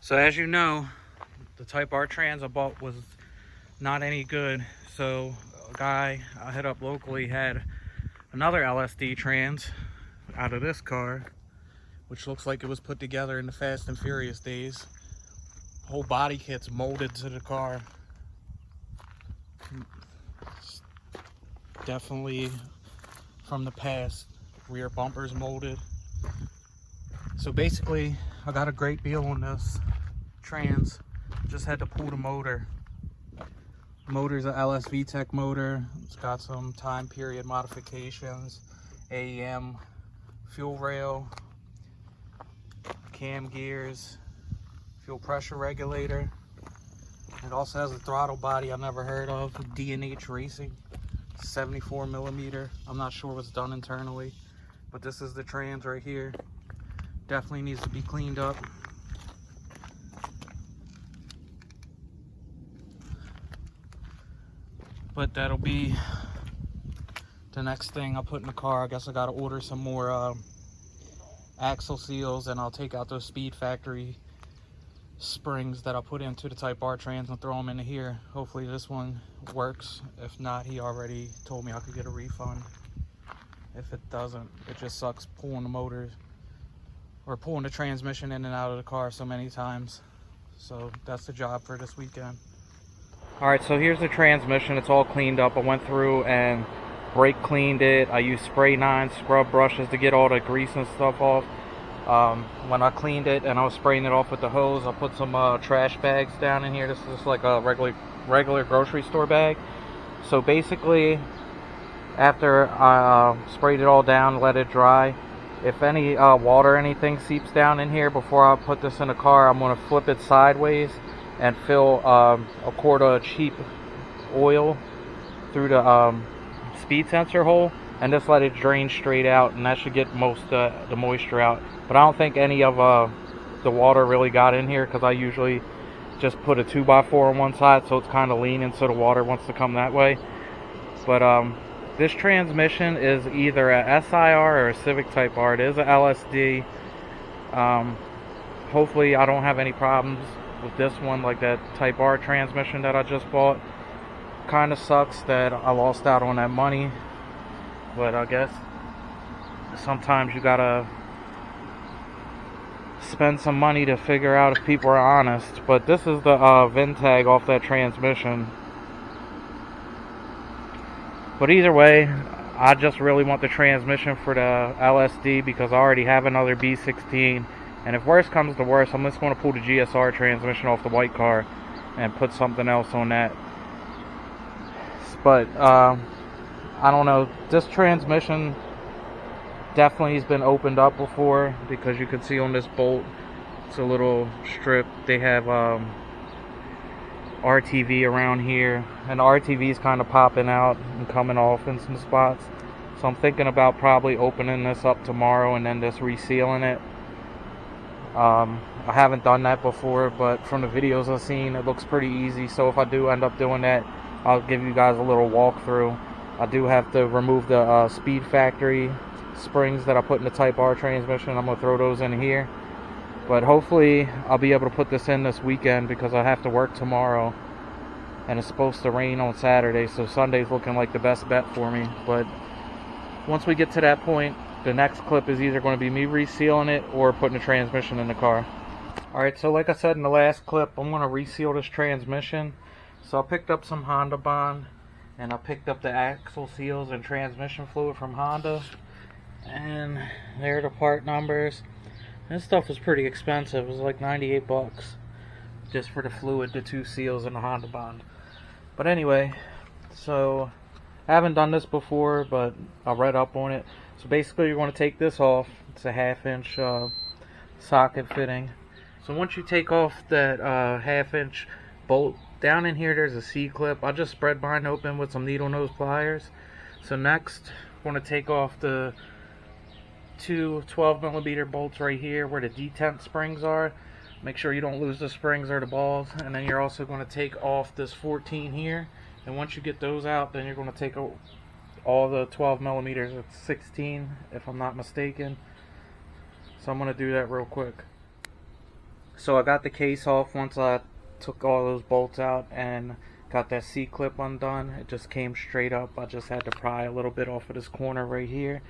So as you know, the Type R trans I bought was not any good. So a guy I hit up locally had another LSD trans out of this car, which looks like it was put together in the Fast and Furious days. Whole body kit's molded to the car. It's definitely from the past. Rear bumper's molded. So basically, I got a great deal on this trans. Just had to pull the motor. The motor's a LSV Tech motor. It's got some time period modifications, AEM fuel rail, cam gears, fuel pressure regulator. It also has a throttle body I've never heard of, D&H Racing, 74 millimeter. I'm not sure what's done internally, but this is the trans right here. Definitely needs to be cleaned up. But that'll be the next thing I'll put in the car. I guess I gotta order some more axle seals, and I'll take out those Speed Factory springs that I'll put into the Type R trans and throw them into here. Hopefully this one works. If not, he already told me I could get a refund. If it doesn't, it just sucks pulling the motors or pulling the transmission in and out of the car so many times. So that's the job for this weekend. Alright, so here's the transmission. It's all cleaned up. I went through and brake cleaned it. I used spray 9 scrub brushes to get all the grease and stuff off. When I cleaned it and I was spraying it off with the hose, I put some trash bags down in here. This is just like a regular grocery store bag. So basically, after I sprayed it all down, let it dry, if any water or anything seeps down in here before I put this in the car, I'm going to flip it sideways and fill a quart of cheap oil through the speed sensor hole and just let it drain straight out, and that should get most the moisture out. But I don't think any of the water really got in here because I usually just put a 2x4 on one side, so it's kind of leaning, so the water wants to come that way. But this transmission is either a SIR or a Civic Type R. It is a LSD. Hopefully I don't have any problems with this one like that Type R transmission that I just bought. Kind of sucks that I lost out on that money, but I guess sometimes you gotta spend some money to figure out if people are honest. But this is the VIN tag off that transmission. But either way, I just really want the transmission for the LSD because I already have another B16. And if worse comes to worse, I'm just going to pull the GSR transmission off the white car and put something else on that. But I don't know. This transmission definitely has been opened up before because you can see on this bolt, it's a little strip. They have RTV around here, and the RTV is kind of popping out and coming off in some spots. So I'm thinking about probably opening this up tomorrow and then just resealing it. I haven't done that before, but from the videos I've seen, it looks pretty easy. So if I do end up doing that, I'll give you guys a little walkthrough. I do have to remove the Speed Factory springs that I put in the Type R transmission. I'm going to throw those in here. But hopefully I'll be able to put this in this weekend because I have to work tomorrow. And it's supposed to rain on Saturday, so Sunday's looking like the best bet for me. But once we get to that point, the next clip is either going to be me resealing it or putting the transmission in the car. Alright, so like I said in the last clip, I'm going to reseal this transmission. So I picked up some Honda Bond, and I picked up the axle seals and transmission fluid from Honda. And there are the part numbers. This stuff was pretty expensive. It was like 98 bucks just for the fluid, the 2 seals, and the Honda Bond. But anyway, so I haven't done this before, but I read up on it. So basically you're going to take this off. It's a 1/2-inch socket fitting. So once you take off that 1/2-inch bolt, down in here there's a C-clip. I just spread mine open with some needle nose pliers. So next I'm going to take off the 2 12mm bolts right here where the detent springs are. Make sure you don't lose the springs or the balls. And then you're also going to take off this 14 here. And once you get those out, then you're going to take all the 12mm. It's 16 if I'm not mistaken. So I'm going to do that real quick. So I got the case off once I took all those bolts out and got that C-clip undone. It just came straight up. I just had to pry a little bit off of this corner right here.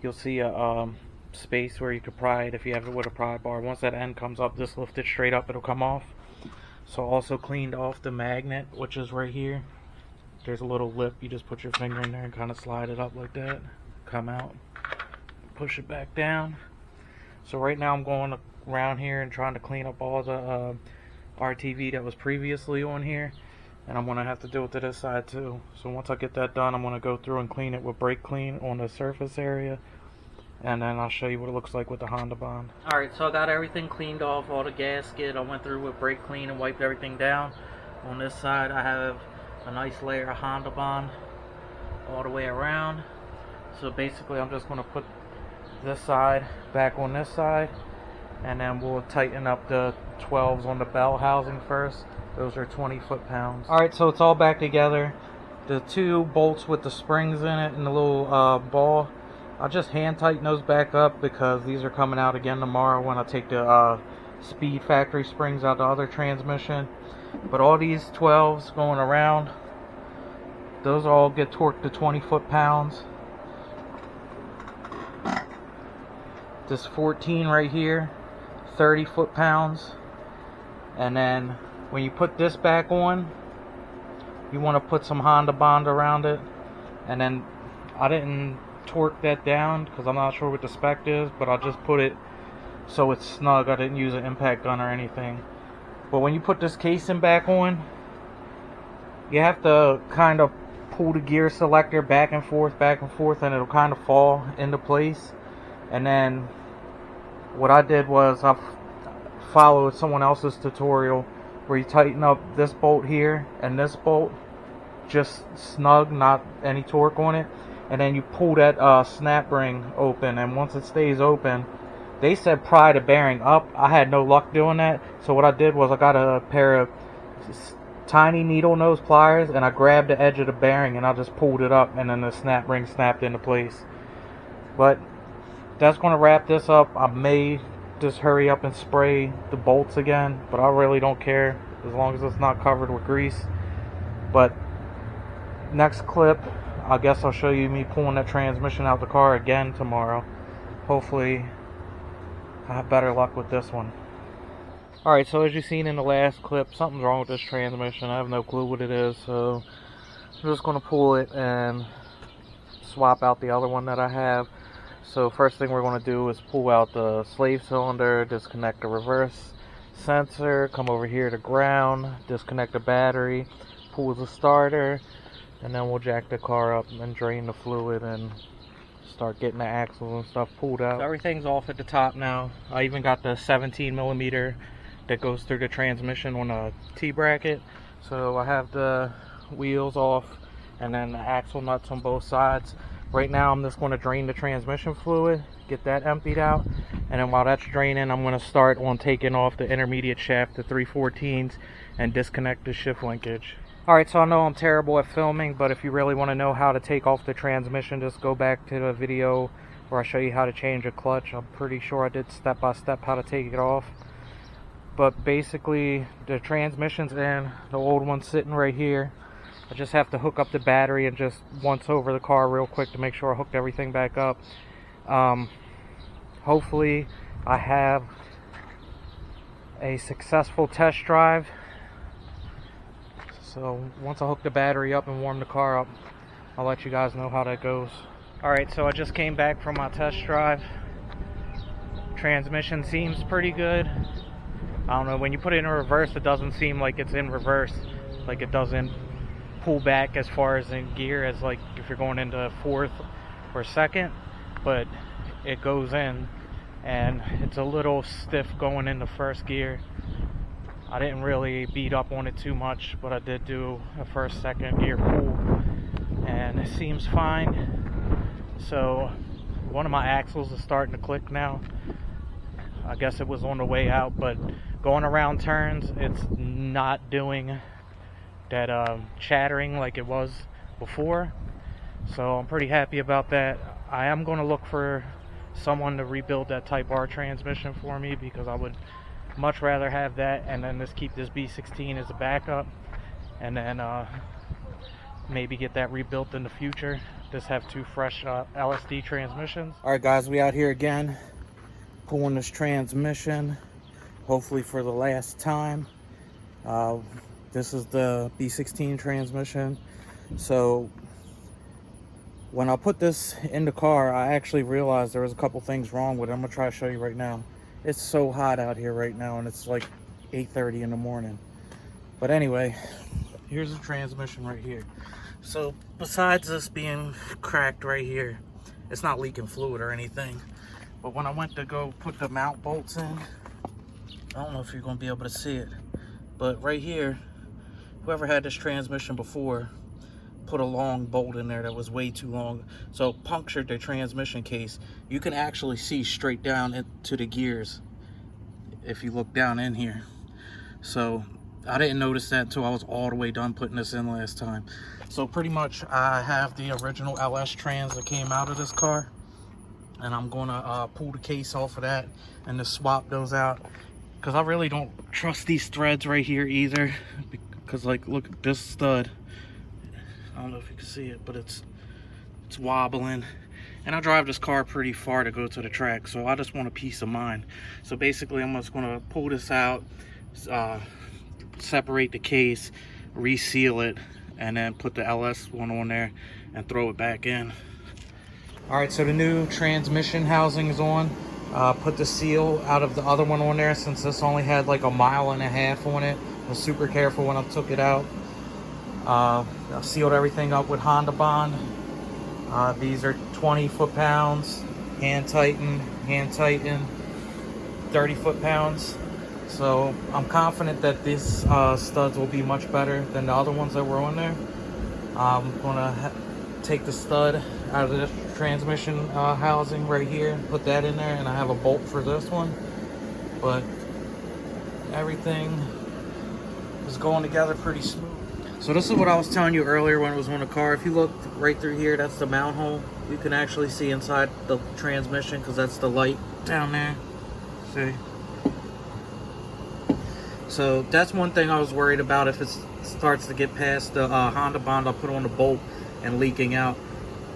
You'll see a space where you could pry it if you have it with a pry bar. Once that end comes up, just lift it straight up, it'll come off. So also cleaned off the magnet, which is right here. There's a little lip, you just put your finger in there and kind of slide it up like that, come out, push it back down. So right now I'm going around here and trying to clean up all the RTV that was previously on here, and I'm going to have to do it to this side too. So once I get that done, I'm going to go through and clean it with brake clean on the surface area, and then I'll show you what it looks like with the Honda Bond. Alright, so I got everything cleaned off, all the gasket. I went through with brake clean and wiped everything down. On this side I have a nice layer of Honda Bond all the way around. So basically I'm just going to put this side back on this side, and then we'll tighten up the 12s on the bell housing first. Those are 20 foot-pounds. Alright, so it's all back together. The two bolts with the springs in it and the little ball, I'll just hand tighten those back up because these are coming out again tomorrow when I take the speed factory springs out the other transmission. But all these 12s going around, those all get torqued to 20 foot-pounds. This 14 right here, 30 foot-pounds. And then when you put this back on, you want to put some Honda Bond around it. And then I didn't torque that down because I'm not sure what the spec is, but I'll just put it so it's snug. I didn't use an impact gun or anything. But when you put this casing back on, you have to kind of pull the gear selector back and forth, and it'll kind of fall into place. And then what I did was I followed someone else's tutorial where you tighten up this bolt here and this bolt just snug, not any torque on it, and then you pull that snap ring open, and once it stays open, they said pry the bearing up. I had no luck doing that, so what I did was I got a pair of tiny needle nose pliers and I grabbed the edge of the bearing and I just pulled it up, and then the snap ring snapped into place. But that's going to wrap this up. I may just hurry up and spray the bolts again, but I really don't care as long as it's not covered with grease. But next clip, I guess I'll show you me pulling that transmission out the car again tomorrow. Hopefully I have better luck with this one. Alright, so as you've seen in the last clip, something's wrong with this transmission. I have no clue what it is, so I'm just going to pull it and swap out the other one that I have. So first thing we're going to do is pull out the slave cylinder, disconnect the reverse sensor, come over here to ground, disconnect the battery, pull the starter, and then we'll jack the car up and drain the fluid and start getting the axles and stuff pulled out. So everything's off at the top now. I even got the 17mm that goes through the transmission on a T-bracket. So I have the wheels off and then the axle nuts on both sides. Right now I'm just going to drain the transmission fluid, get that emptied out, and then while that's draining I'm going to start on taking off the intermediate shaft, the 3/14s, and disconnect the shift linkage. Alright, so I know I'm terrible at filming, but if you really want to know how to take off the transmission, just go back to the video where I show you how to change a clutch. I'm pretty sure I did step by step how to take it off. But basically the transmission's in, the old one's sitting right here. I just have to hook up the battery and just once over the car real quick to make sure I hooked everything back up. Hopefully I have a successful test drive. So once I hook the battery up and warm the car up, I'll let you guys know how that goes. Alright, so I just came back from my test drive. Transmission seems pretty good. I don't know, when you put it in reverse, it doesn't seem like it's in reverse. Like it doesn't pull back as far as in gear as like if you're going into fourth or second, but it goes in, and it's a little stiff going into first gear. I didn't really beat up on it too much, but I did do a first second gear pull and it seems fine. So one of my axles is starting to click now. I guess it was on the way out, but going around turns it's not doing that chattering like it was before, so I'm pretty happy about that. I am going to look for someone to rebuild that Type R transmission for me because I would Much rather have that and then just keep this B16 as a backup, and then maybe get that rebuilt in the future. Just have two fresh LSD transmissions. All right, guys, we out here again, pulling this transmission, hopefully for the last time. This is the B16 transmission. So when I put this in the car, I actually realized there was a couple things wrong with it. I'm gonna try to show you right now. It's so hot out here right now, and it's like 8:30 in the morning. But anyway, here's the transmission right here. So besides this being cracked right here, it's not leaking fluid or anything. But when I went to go put the mount bolts in, I don't know if you're gonna be able to see it, but right here, whoever had this transmission before put a long bolt in there that was way too long, so it punctured the transmission case. You can actually see straight down into the gears if you look down in here. So I didn't notice that until I was all the way done putting this in last time. So pretty much I have the original LS trans that came out of this car, and I'm gonna pull the case off of that and just swap those out, because I really don't trust these threads right here either, because like, look at this stud. I don't know if you can see it, but it's wobbling, and I drive this car pretty far to go to the track, so I just want a peace of mind. So basically I'm just going to pull this out, separate the case, reseal it, and then put the LS one on there and throw it back in. All right, so the new transmission housing is on. Put the seal out of the other one on there, since this only had like 1.5 miles on it. I was super careful when I took it out. I sealed everything up with Honda Bond. These are 20 foot-pounds, hand tighten, 30 foot-pounds. So I'm confident that these studs will be much better than the other ones that were on there. I'm gonna take the stud out of the transmission housing right here and put that in there, and I have a bolt for this one. But everything is going together pretty smooth. So this is what I was telling you earlier when it was on the car. If you look right through here, that's the mount hole. You can actually see inside the transmission, because that's the light down there. See? So that's one thing I was worried about, if it starts to get past the Honda Bond I put on the bolt and leaking out.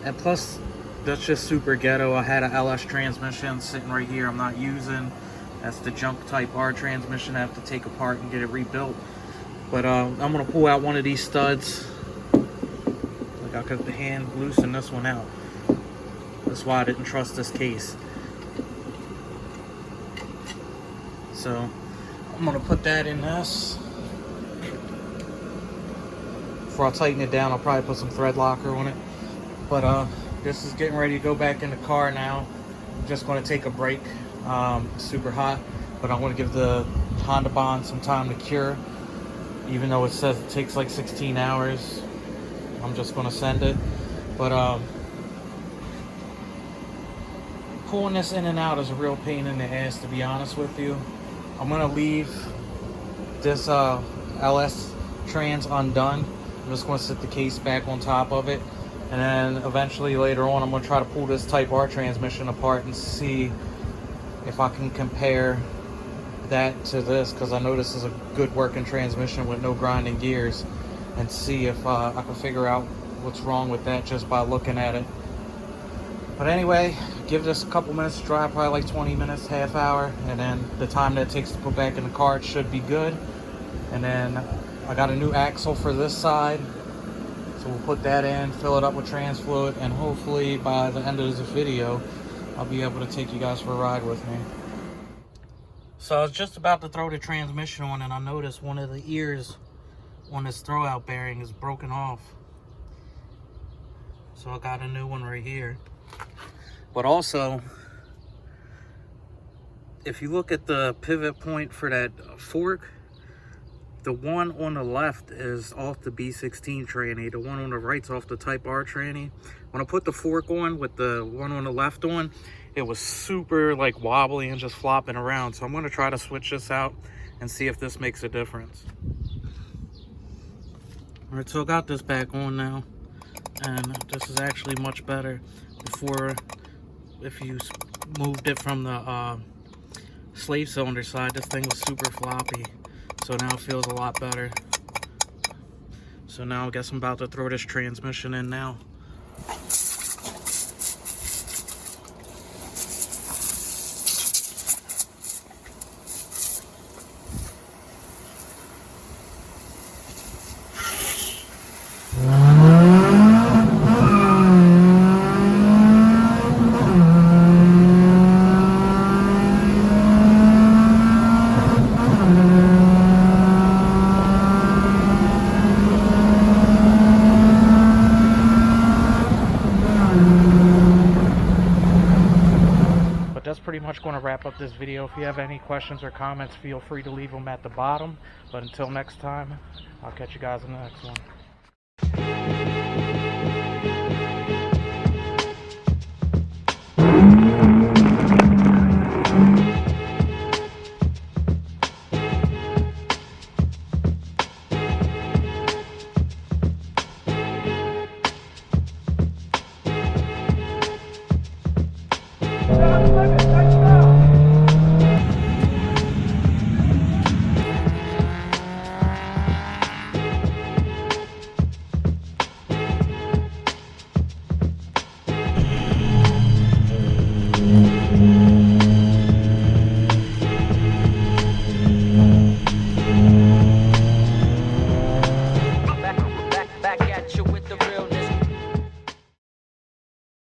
And plus, that's just super ghetto. I had a LS transmission sitting right here I'm not using. That's the junk Type R transmission I have to take apart and get it rebuilt. But I'm gonna pull out one of these studs. Like, I could hand loosen this one out. That's why I didn't trust this case. So I'm gonna put that in this. Before I tighten it down, I'll probably put some thread locker on it. But this is getting ready to go back in the car now. I'm just gonna take a break. Super hot, but I want to give the Honda Bond some time to cure. Even though it says it takes like 16 hours, I'm just going to send it. But pulling this in and out is a real pain in the ass, to be honest with you. I'm going to leave this LS trans undone. I'm just going to sit the case back on top of it, and then eventually later on I'm going to try to pull this Type R transmission apart and see if I can compare that to this, because I know this is a good working transmission with no grinding gears, and see if I can figure out what's wrong with that just by looking at it. But anyway, give this a couple minutes to dry, probably like 20 minutes, half hour, and then the time that it takes to put back in the car, it should be good. And then I got a new axle for this side, so we'll put that in, fill it up with trans fluid, and hopefully by the end of this video I'll be able to take you guys for a ride with me. So I was just about to throw the transmission on, and I noticed one of the ears on this throwout bearing is broken off. So I got a new one right here. But also, if you look at the pivot point for that fork, the one on the left is off the B16 tranny. The one on the right's off the Type R tranny. When I put the fork on with the one on the left on, it was super like wobbly and just flopping around. So I'm going to try to switch this out and see if this makes a difference. All right, so I got this back on now, and this is actually much better. Before, if you moved it from the slave cylinder side, this thing was super floppy. So now it feels a lot better. So now I guess I'm about to throw this transmission in now. That's pretty much going to wrap up this video. If you have any questions or comments, feel free to leave them at the bottom. But until next time, I'll catch you guys in the next one.